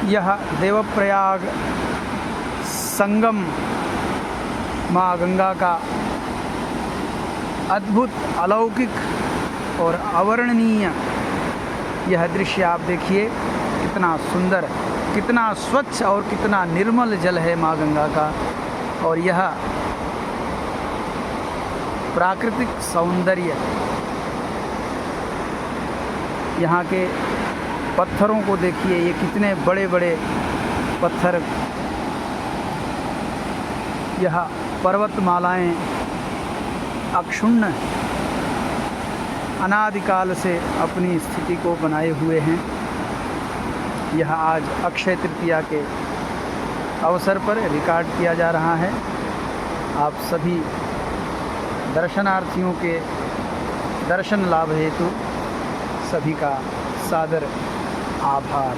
यह देवप्रयाग संगम माँ गंगा का अद्भुत, अलौकिक और अवर्णनीय यह दृश्य आप देखिए। कितना सुंदर, कितना स्वच्छ और कितना निर्मल जल है माँ गंगा का। और यह प्राकृतिक सौंदर्य, यहाँ के पत्थरों को देखिए, ये कितने बड़े बड़े पत्थर। यह पर्वतमालाएं अक्षुण्ण अनादिकाल से अपनी स्थिति को बनाए हुए हैं। यह आज अक्षय तृतीया के अवसर पर रिकॉर्ड किया जा रहा है। आप सभी दर्शनार्थियों के दर्शन लाभ हेतु सभी का सादर आभार।